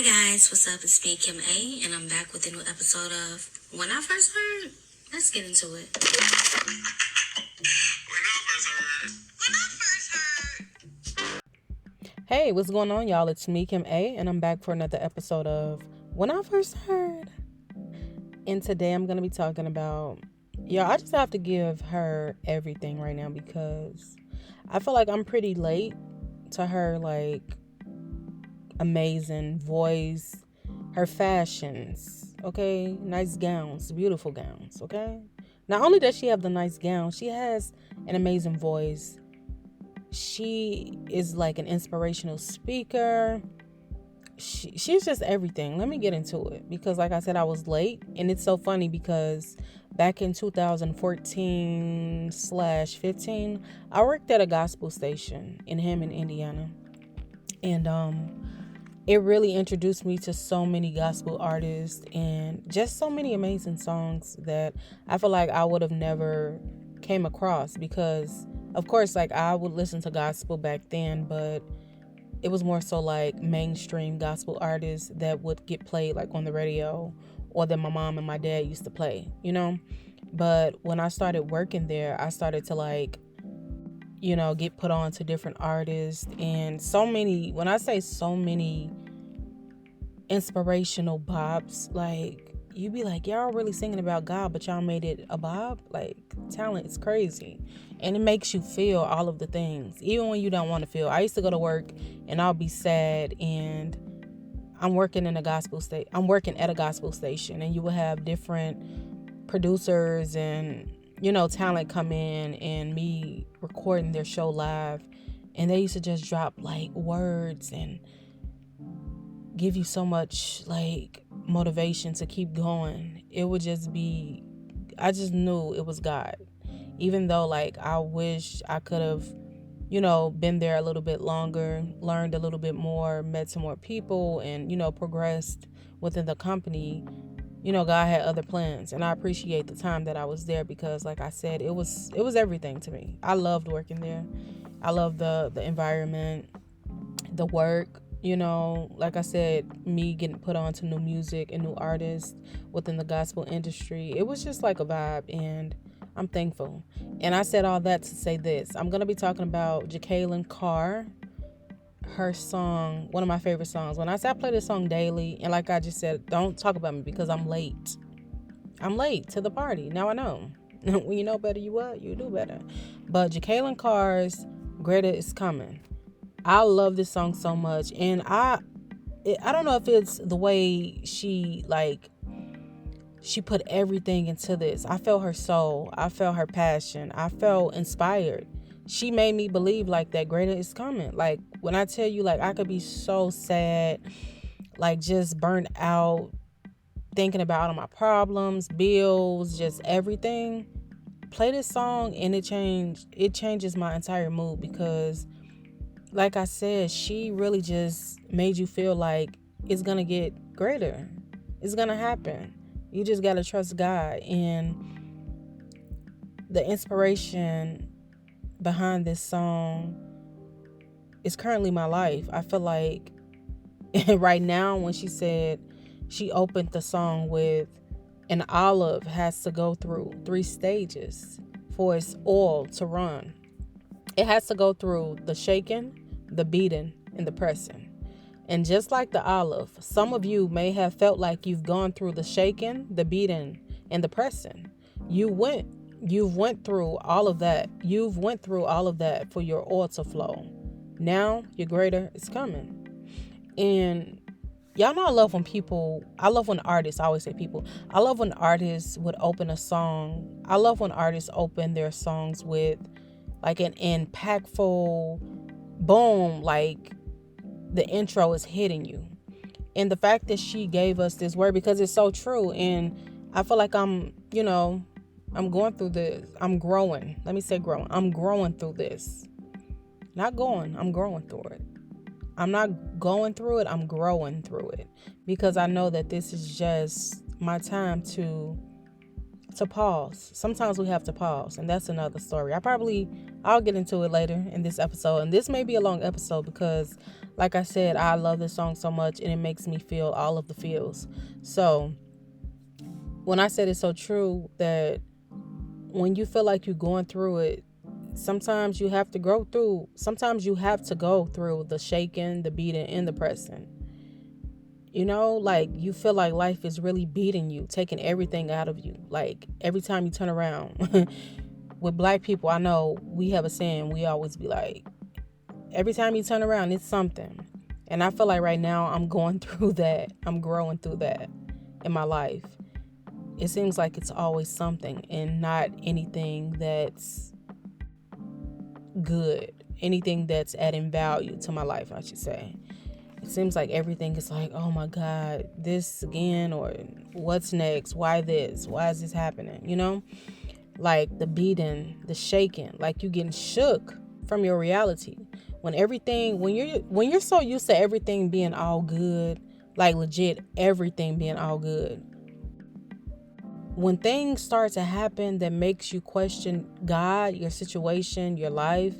Hi guys, what's up? It's me, Kim A, and I'm back with a new episode of When I First Heard. Let's get into it. Hey, what's going on, y'all? It's me, Kim A, and I'm back for another episode of When I First Heard. And today I'm going to be talking about, I just have to give her everything right now because I feel like I'm pretty late to her, amazing voice, her fashions, okay? Nice gowns, beautiful gowns, okay? Not only does she have the nice gown, she has an amazing voice. She is like an inspirational speaker. She's just everything. Let me get into it because, like I said, I was late, and it's so funny because back in 2014/15, I worked at a gospel station in Hammond, Indiana, and it really introduced me to so many gospel artists and just so many amazing songs that I feel like I would have never came across because, of course, like I would listen to gospel back then, but it was more so like mainstream gospel artists that would get played like on the radio or that my mom and my dad used to play. But when I started working there, I started to get put on to different artists and so many, when I say so many inspirational bops, like you be like, y'all really singing about God, but y'all made it a bob. Like, talent is crazy, and it makes you feel all of the things even when you don't want to feel. I used to go to work and I'll be sad, and I'm working at a gospel station, and you will have different producers and talent come in, and me recording their show live, and they used to just drop like words and give you so much like motivation to keep going. It would just be, I just knew it was God. Even though like I wish I could have, been there a little bit longer, learned a little bit more, met some more people, and, progressed within the company. God had other plans, and I appreciate the time that I was there because, like I said, it was everything to me. I loved working there. I loved the environment, the work. Like I said, me getting put on to new music and new artists within the gospel industry. It was just like a vibe, and I'm thankful. And I said all that to say this. I'm going to be talking about Jekalyn Carr, her song, one of my favorite songs. When I say I play this song daily, and like I just said, don't talk about me because I'm late. I'm late to the party. Now I know. When you know better, you do better. But Jekalyn Carr's Greater is Coming. I love this song so much, and I don't know if it's the way she put everything into this. I felt her soul. I felt her passion. I felt inspired. She made me believe like that greater is coming. Like when I tell you, like I could be so sad, like just burnt out, thinking about all my problems, bills, just everything. Play this song and it changes my entire mood because, like I said, she really just made you feel like it's going to get greater. It's going to happen. You just got to trust God. And the inspiration behind this song is currently my life. I feel like right now, when she said she opened the song with an olive has to go through 3 stages for its oil to run. It has to go through the shaking, the beating, and the pressing. And just like the olive, some of you may have felt like you've gone through the shaking, the beating, and the pressing. You've went through all of that. You've went through all of that for your oil to flow. Now your greater is coming. And y'all know I love when artists, I always say people, I love when artists would open a song. I love when artists open their songs with like an impactful boom, like the intro is hitting you. And the fact that she gave us this word, because it's so true. And I feel like I'm going through this. I'm growing. Let me say growing. I'm growing through this. I'm growing through it. I'm not going through it. I'm growing through it because I know that this is just my time to to pause. Sometimes we have to pause, and that's another story. I'll get into it later in this episode. And this may be a long episode because, like I said, I love this song so much and it makes me feel all of the feels. So when I said it's so true that when you feel like you're going through it, sometimes you have to go through the shaking, the beating, and the pressing. Like you feel like life is really beating you, taking everything out of you. Like every time you turn around. With Black people, I know we have a saying, we always be like, every time you turn around, it's something. And I feel like right now I'm going through that. I'm growing through that in my life. It seems like it's always something and not anything that's good, anything that's adding value to my life, I should say. It seems like everything is like, oh my God, this again, or what's next? Why this? Why is this happening? Like the beating, the shaking, like you getting shook from your reality. When you're so used to everything being all good, like legit everything being all good. When things start to happen that makes you question God, your situation, your life,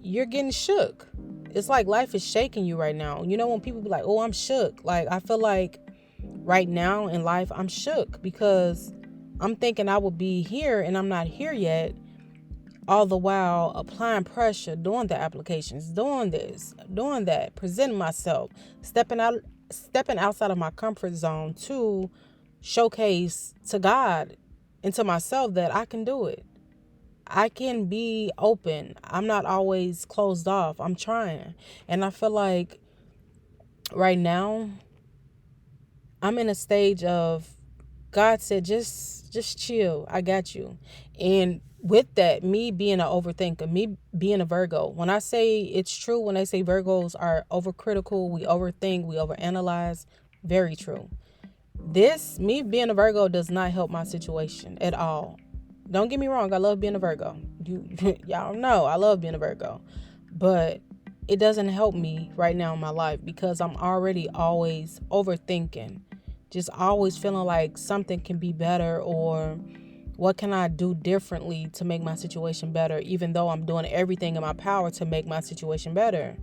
you're getting shook. It's like life is shaking you right now. When people be like, oh, I'm shook. Like, I feel like right now in life, I'm shook because I'm thinking I will be here and I'm not here yet. All the while applying pressure, doing the applications, doing this, doing that, presenting myself, stepping outside of my comfort zone to showcase to God and to myself that I can do it. I can be open. I'm not always closed off. I'm trying. And I feel like right now I'm in a stage of God said, just chill. I got you. And with that, me being an overthinker, me being a Virgo, when I say it's true, when they say Virgos are overcritical, we overthink, we overanalyze, very true. Me being a Virgo does not help my situation at all. Don't get me wrong, I love being a Virgo. Y'all know I love being a Virgo. But it doesn't help me right now in my life because I'm already always overthinking. Just always feeling like something can be better, or what can I do differently to make my situation better, even though I'm doing everything in my power to make my situation better.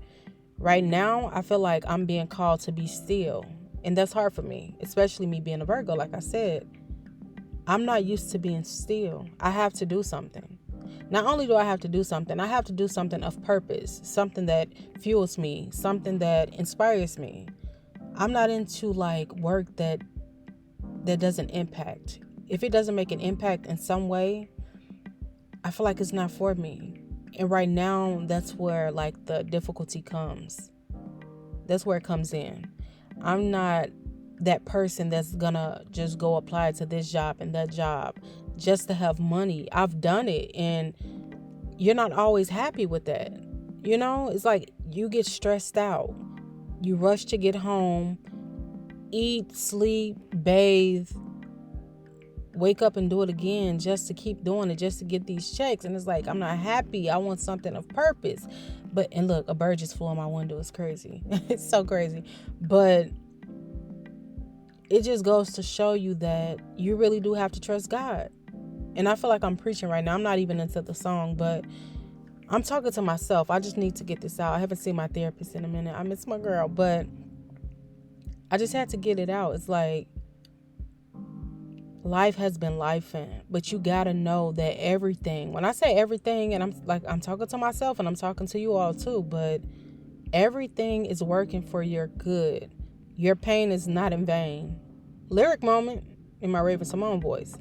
Right now, I feel like I'm being called to be still. And that's hard for me, especially me being a Virgo. Like I said, I'm not used to being still. I have to do something. Not only do I have to do something, I have to do something of purpose, something that fuels me, something that inspires me. I'm not into like work that doesn't impact. If it doesn't make an impact in some way, I feel like it's not for me. And right now, that's where like the difficulty comes. That's where it comes in. I'm not that person that's gonna just go apply to this job and that job just to have money. I've done it, and you're not always happy with that. It's like you get stressed out. You rush to get home, eat, sleep, bathe, wake up and do it again just to keep doing it, just to get these checks. And it's like, I'm not happy. I want something of purpose. And look, a bird just flew on my window. It's crazy. It's so crazy. But it just goes to show you that you really do have to trust God. And I feel like I'm preaching right now. I'm not even into the song, but I'm talking to myself. I just need to get this out. I haven't seen my therapist in a minute. I miss my girl, but I just had to get it out. It's like life has been lifing, but you got to know that everything, when I say everything, and I'm talking to myself and I'm talking to you all too, but everything is working for your good. Your pain is not in vain. Lyric moment in my Raven Simone voice.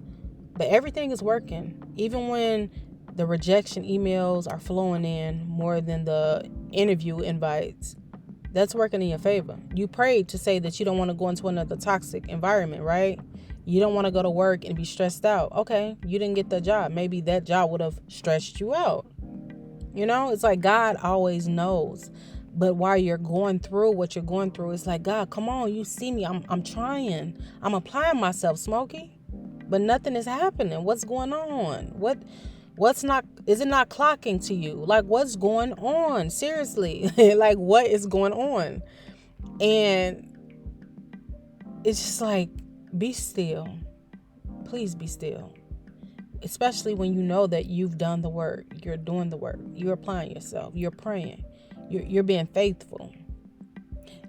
But everything is working. Even when the rejection emails are flowing in more than the interview invites, that's working in your favor. You prayed to say that you don't want to go into another toxic environment, right? You don't want to go to work and be stressed out. Okay, you didn't get the job. Maybe that job would have stressed you out. It's like God always knows. But while you're going through what you're going through, it's like, God, come on, you see me. I'm trying. I'm applying myself, Smokey. But nothing is happening. What's going on? Is it not clocking to you? Like, what's going on? Seriously. Like, what is going on? And it's just like, be still. please be still. Especially when you know that you've done the work, you're doing the work, you're applying yourself, you're praying, you're being faithful.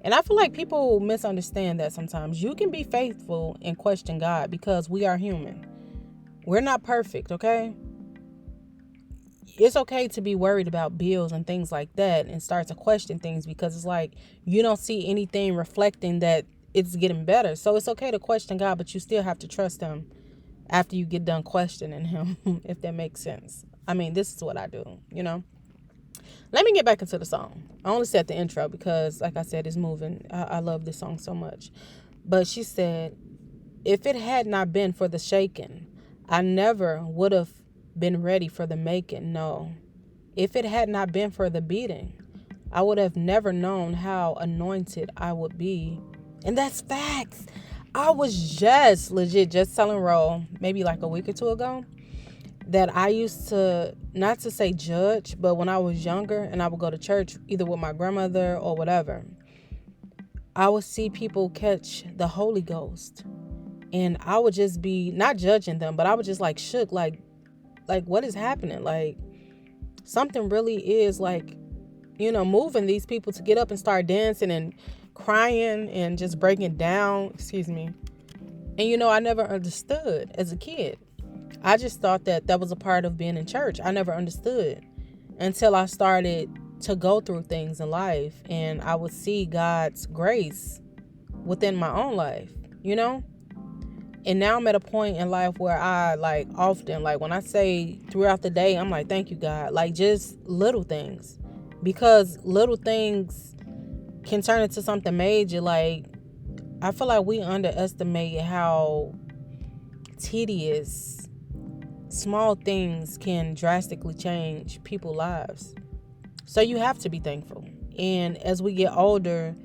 And I feel like people misunderstand that sometimes. You can be faithful and question God because we are human. We're not perfect, okay? It's okay to be worried about bills and things like that and start to question things because it's like you don't see anything reflecting that it's getting better. So it's okay to question God, but you still have to trust him after you get done questioning him, if that makes sense. I mean, this is what I do, Let me get back into the song. I only said the intro because, like I said, it's moving. I love this song so much. But she said, if it had not been for the shaking, I never would have been ready for the making, no. If it had not been for the beating, I would have never known how anointed I would be. And that's facts. I was just telling Ro maybe like a week or two ago that I used to, not to say judge, but when I was younger and I would go to church either with my grandmother or whatever, I would see people catch the Holy Ghost. And I would just be not judging them, but I would just like shook, like what is happening? Like something really is like, moving these people to get up and start dancing and crying and just breaking down. Excuse me. And I never understood as a kid. I just thought that was a part of being in church. I never understood until I started to go through things in life and I would see God's grace within my own life, And now I'm at a point in life where I often, when I say throughout the day, I'm like, thank you, God. Like just little things, because little things can turn into something major. Like I feel like we underestimate how tedious small things can drastically change people's lives. So you have to be thankful. And as we get older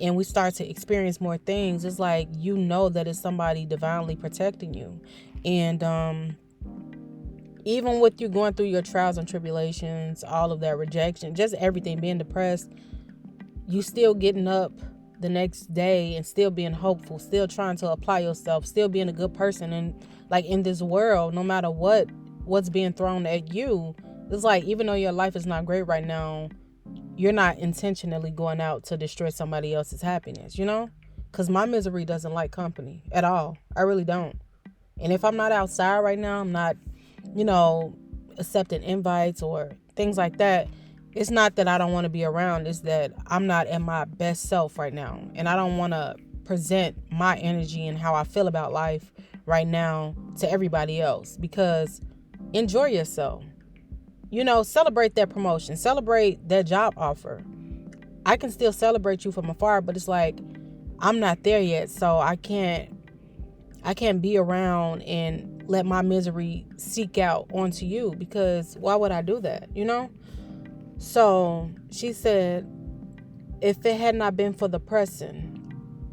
and we start to experience more things, it's like that it's somebody divinely protecting you. And even with you going through your trials and tribulations, all of that rejection, just everything, being depressed, you still getting up the next day and still being hopeful, still trying to apply yourself, still being a good person. And in this world, no matter what's being thrown at you, it's like even though your life is not great right now, you're not intentionally going out to destroy somebody else's happiness, because my misery doesn't like company at all. I really don't. And if I'm not outside right now, I'm not accepting invites or things like that, it's not that I don't want to be around, it's that I'm not at my best self right now. And I don't want to present my energy and how I feel about life right now to everybody else, because enjoy yourself. Celebrate that promotion, celebrate that job offer. I can still celebrate you from afar, but it's like I'm not there yet, so I can't be around and let my misery seek out onto you, because why would I do that, So she said, if it had not been for the pressing,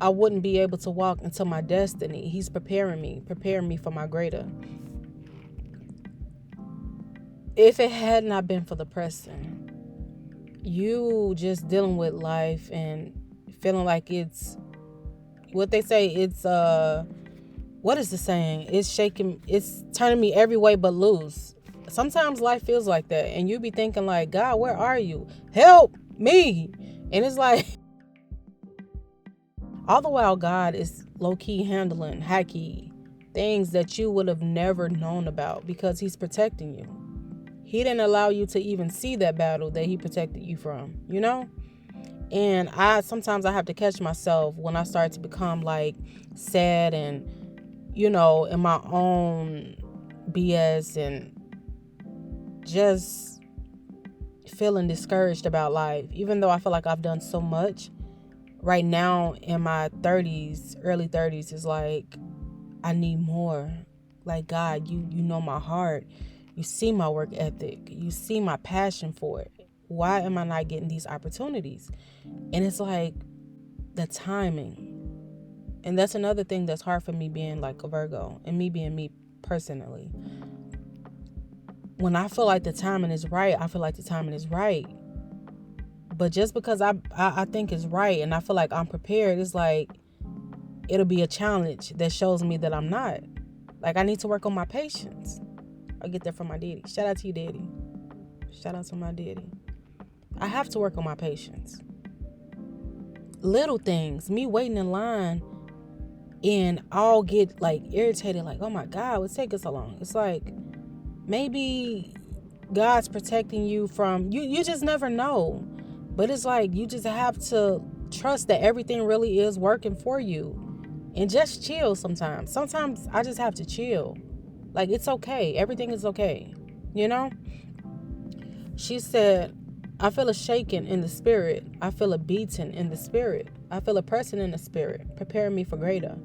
I wouldn't be able to walk into my destiny. He's preparing me for my greater. If it had not been for the pressing, you just dealing with life and feeling like it's what they say, it's what is the saying? It's turning me every way but loose. Sometimes life feels like that, and you be thinking like, God, where are you? Help me. And it's like all the while God is low-key handling hacky things that you would have never known about, because he's protecting you. He didn't allow you to even see that battle that he protected you from, And sometimes I have to catch myself when I start to become sad and, in my own BS and just feeling discouraged about life. Even though I feel like I've done so much, right now in my 30s, early 30s, is like, I need more. Like, God, you know my heart. You see my work ethic. You see my passion for it. Why am I not getting these opportunities? And it's like the timing. And that's another thing that's hard for me being like a Virgo and me being me personally. When I feel like the timing is right, I feel like the timing is right. But just because I think it's right and I feel like I'm prepared, it's like it'll be a challenge that shows me that I'm not. Like, I need to work on my patience. I get that from my daddy. Shout out to you, daddy. Shout out to my daddy. I have to work on my patience. Little things, me waiting in line, and I'll get like irritated, like, oh my God, what's taking so long? It's like, maybe God's protecting you from, you just never know. But it's like, you just have to trust that everything really is working for you. And just chill sometimes. Sometimes I just have to chill. Like, it's okay. Everything is okay. You know? She said, I feel a shaking in the spirit. I feel a beating in the spirit. I feel a pressing in the spirit, preparing me for greater.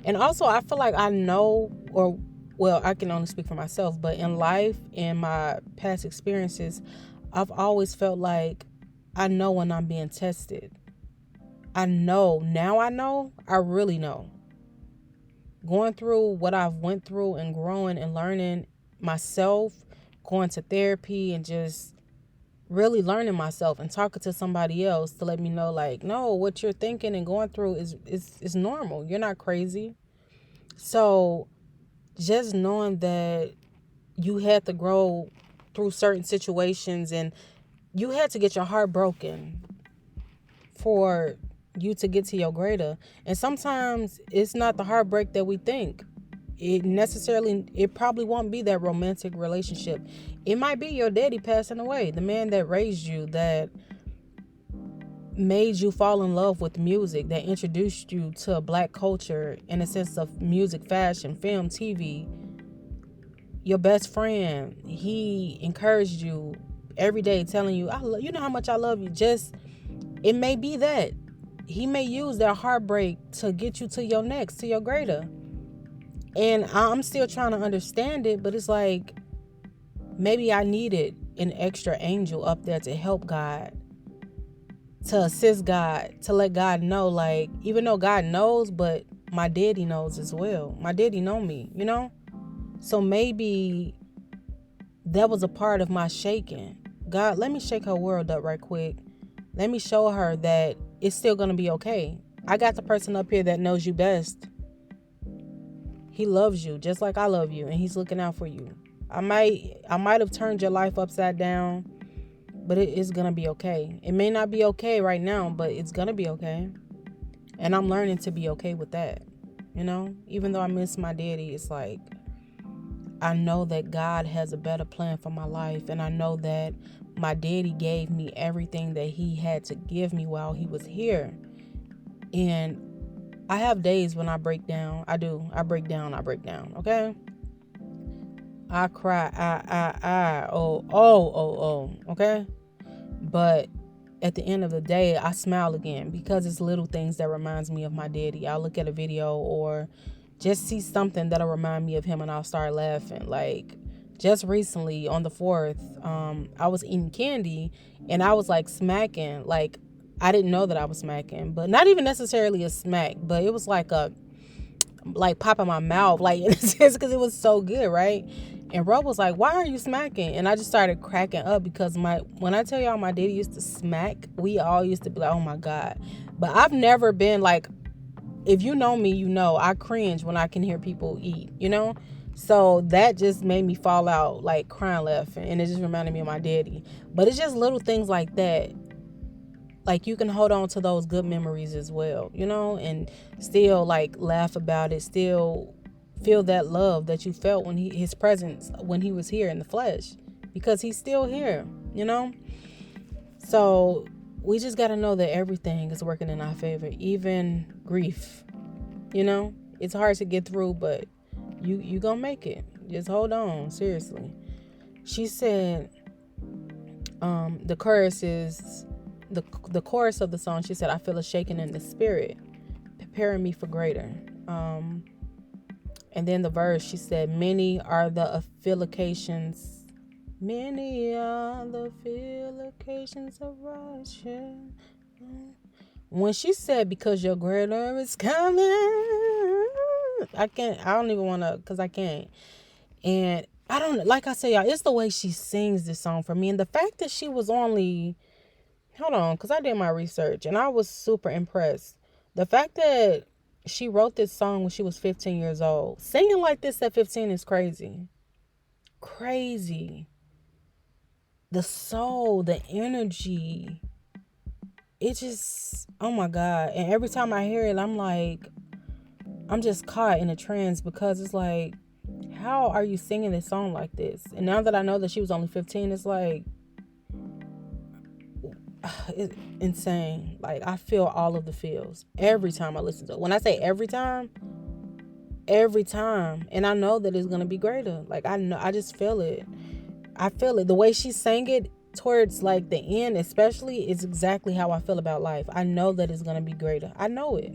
And also, I feel like I know, or, well, I can only speak for myself, but in life, in my past experiences, I've always felt like I know when I'm being tested. I know. Now I know. I really know. Going through what I've went through and growing and learning myself, going to therapy and just really learning myself and talking to somebody else to let me know, like, no, what you're thinking and going through is normal. You're not crazy. So just knowing that you had to grow through certain situations and you had to get your heart broken for you to get to your greater. And sometimes it's not the heartbreak that we think. It probably won't be that romantic relationship. It might be your daddy passing away, the man that raised you, that made you fall in love with music, that introduced you to Black culture in a sense of music, fashion, film, TV. Your best friend, he encouraged you every day, telling you, you know how much I love you. Just, it may be that he may use that heartbreak to get you to your next, to your greater. And I'm still trying to understand it, but it's like, maybe I needed an extra angel up there to help God, to assist God, to let God know, like, even though God knows, but my daddy knows as well. My daddy know me, you know? So maybe that was a part of my shaking. God, let me shake her world up right quick. Let me show her that it's still going to be okay. I got the person up here that knows you best. He loves you just like I love you, and he's looking out for you. I might have turned your life upside down, but it is going to be okay. It may not be okay right now, but it's going to be okay. And I'm learning to be okay with that. You know, even though I miss my daddy, it's like, I know that God has a better plan for my life. And I know that my daddy gave me everything that he had to give me while he was here. And I have days when I break down. I do. I break down. Okay? I cry. Oh. Okay? But at the end of the day, I smile again because it's little things that reminds me of my daddy. I'll look at a video or just see something that'll remind me of him and I'll start laughing. Like, just recently on the 4th, I was eating candy and I was like smacking. Like, I didn't know that I was smacking, but not even necessarily a smack, but it was like pop in my mouth, like, in a sense, because it was so good, right? And Rob was like, why are you smacking? And I just started cracking up because when I tell y'all my daddy used to smack, we all used to be like, oh my God. But I've never been like, if you know me, you know I cringe when I can hear people eat, you know? So that just made me fall out, like, crying laughing. And it just reminded me of my daddy. But it's just little things like that. Like, you can hold on to those good memories as well, you know? And still, like, laugh about it. Still feel that love that you felt when his presence, when he was here in the flesh. Because he's still here, you know? So we just got to know that everything is working in our favor, even grief. You know, it's hard to get through, but you gonna make it. Just hold on, seriously. She said, the chorus is the chorus of the song. She said, I feel a shaking in the spirit, preparing me for greater. And then the verse, she said, many are the affiliations of righteousness. When she said, because your greater is coming, I don't even want to, because I can't. And I don't, like I say, y'all, it's the way she sings this song for me. And the fact that she was only, hold on, because I did my research and I was super impressed. The fact that She wrote this song when she was 15 years old. Singing like this at 15 is crazy. Crazy. The soul, the energy. It just, oh my God. And every time I hear it, I'm like, I'm just caught in a trance because it's like, how are you singing this song like this? And now that I know that she was only 15, it's like, it's insane. Like, I feel all of the feels every time I listen to it. When I say every time, and I know that it's gonna be greater. Like, I know, I just feel it. I feel it. The way she sang it towards like the end, especially, is exactly how I feel about life. I know that it's gonna be greater. I know it.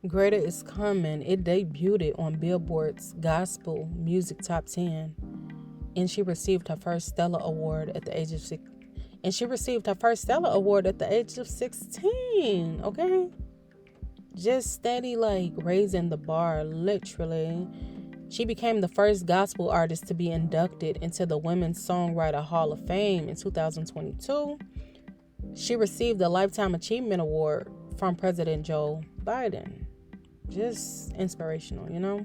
Greater is coming. It debuted on Billboard's Gospel Music Top 10, and she received her first Stellar Award at the age of 6. And she received her first Stellar Award at the age of 16. Okay, just steady, like raising the bar, literally. She became the first gospel artist to be inducted into the Women's Songwriter Hall of Fame in 2022. She received the Lifetime Achievement Award from President Joe Biden. Just inspirational, you know?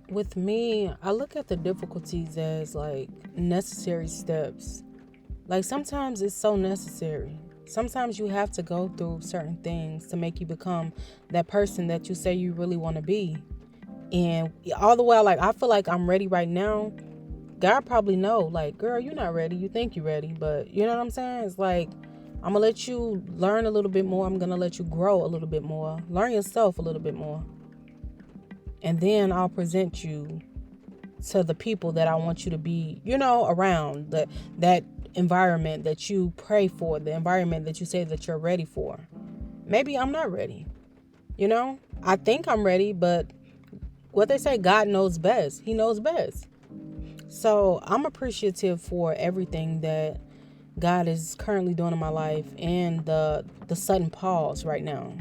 With me, I look at the difficulties as like necessary steps. Like, sometimes it's so necessary. Sometimes you have to go through certain things to make you become that person that you say you really want to be. And all the while, like, I feel like I'm ready right now. God probably know, like, girl, you're not ready. You think you're ready, but you know what I'm saying? It's like, I'm gonna let you learn a little bit more. I'm gonna let you grow a little bit more. Learn yourself a little bit more. And then I'll present you to the people that I want you to be, you know, around. That environment that you pray for, the environment that you say that you're ready for. Maybe I'm not ready. You know? I think I'm ready, but what they say, God knows best. He knows best. So I'm appreciative for everything that God is currently doing in my life, and the sudden pause right now.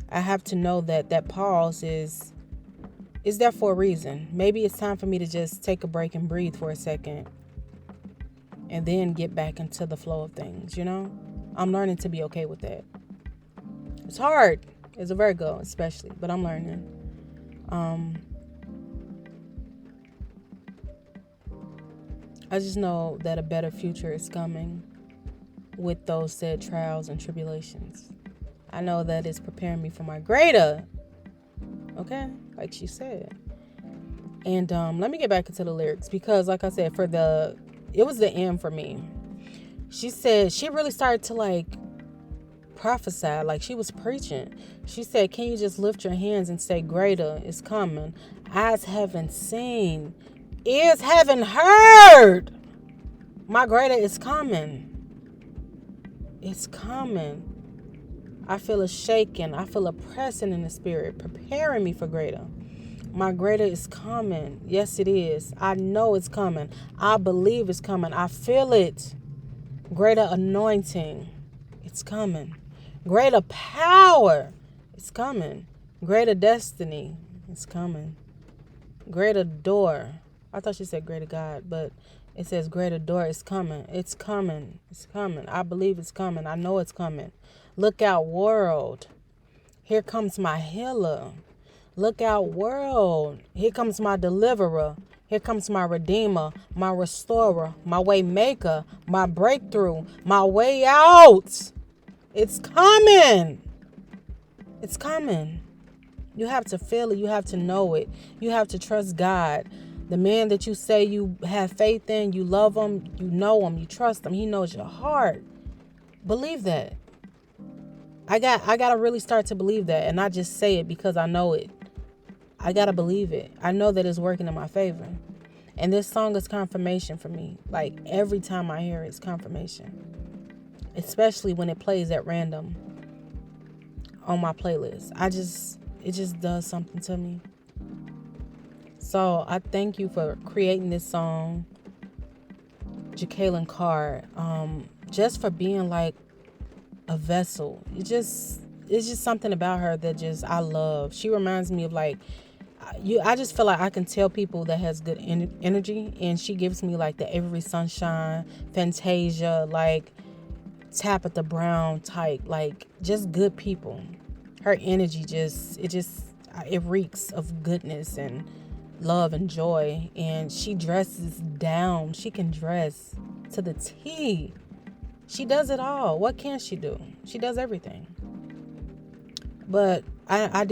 I have to know that pause is there for a reason. Maybe it's time for me to just take a break and breathe for a second and then get back into the flow of things, you know? I'm learning to be okay with that. It's hard as a Virgo, especially, but I'm learning. I just know that a better future is coming with those said trials and tribulations. I know that it's preparing me for my greater. Okay? Like she said. And let me get back into the lyrics, because like I said, it was the end for me. She said she really started to like prophesy, like she was preaching. She said, can you just lift your hands and say greater is coming? Eyes haven't seen, ears haven't heard. My greater is coming. It's coming. I feel a shaking. I feel a pressing in the spirit, preparing me for greater. My greater is coming. Yes, it is. I know it's coming. I believe it's coming. I feel it. Greater anointing. It's coming. Greater power. It's coming. Greater destiny. It's coming. Greater door. I thought she said greater God, but it says greater door is coming. It's coming. It's coming. I believe it's coming. I know it's coming. Look out, world. Here comes my healer. Look out, world. Here comes my deliverer. Here comes my redeemer, my restorer, my way maker, my breakthrough, my way out. It's coming. It's coming. You have to feel it. You have to know it. You have to trust God. The man that you say you have faith in, you love him, you know him, you trust him. He knows your heart. Believe that. I got to really start to believe that, and not just say it because I know it. I got to believe it. I know that it's working in my favor. And this song is confirmation for me. Like, every time I hear it, it's confirmation. Especially when it plays at random on my playlist. It just does something to me. So I thank you for creating this song, Jekalyn Carr. Just for being like a vessel. It's just something about her that just I love. She reminds me of like I just feel like I can tell people that has good energy, and she gives me like the Avery Sunshine, Fantasia, like Tabitha Brown type, like just good people. Her energy it reeks of goodness and love and joy, and she dresses down. She can dress to the T. She does it all. What can she do? She does everything. But I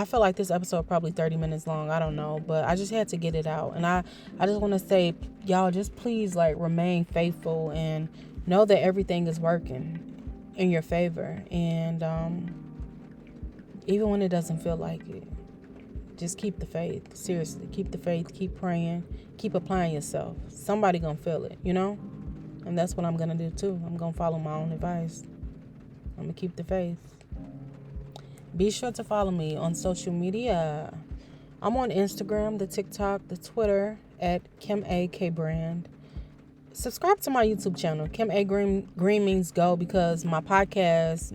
feel like this episode probably 30 minutes long. I don't know, but I just had to get it out. And I just want to say, y'all, just please like remain faithful and know that everything is working in your favor. And even when it doesn't feel like it, just keep the faith. Seriously, keep the faith. Keep praying. Keep applying yourself. Somebody gonna feel it, you know? And that's what I'm gonna do too. I'm gonna follow my own advice. I'm gonna keep the faith. Be sure to follow me on social media. I'm on Instagram, the TikTok, the Twitter at Kim A K Brand. Subscribe to my YouTube channel, Kim A Green Means Go, because my podcasts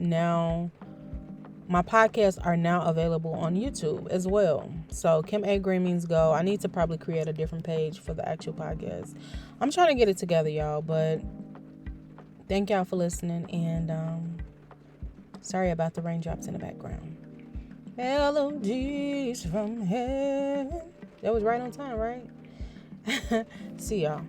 are now available on YouTube as well. So Kim A Green Means Go. I need to probably create a different page for the actual podcast. I'm trying to get it together, y'all, but thank y'all for listening, and sorry about the raindrops in the background. Melodies from heaven. That was right on time, right? See y'all.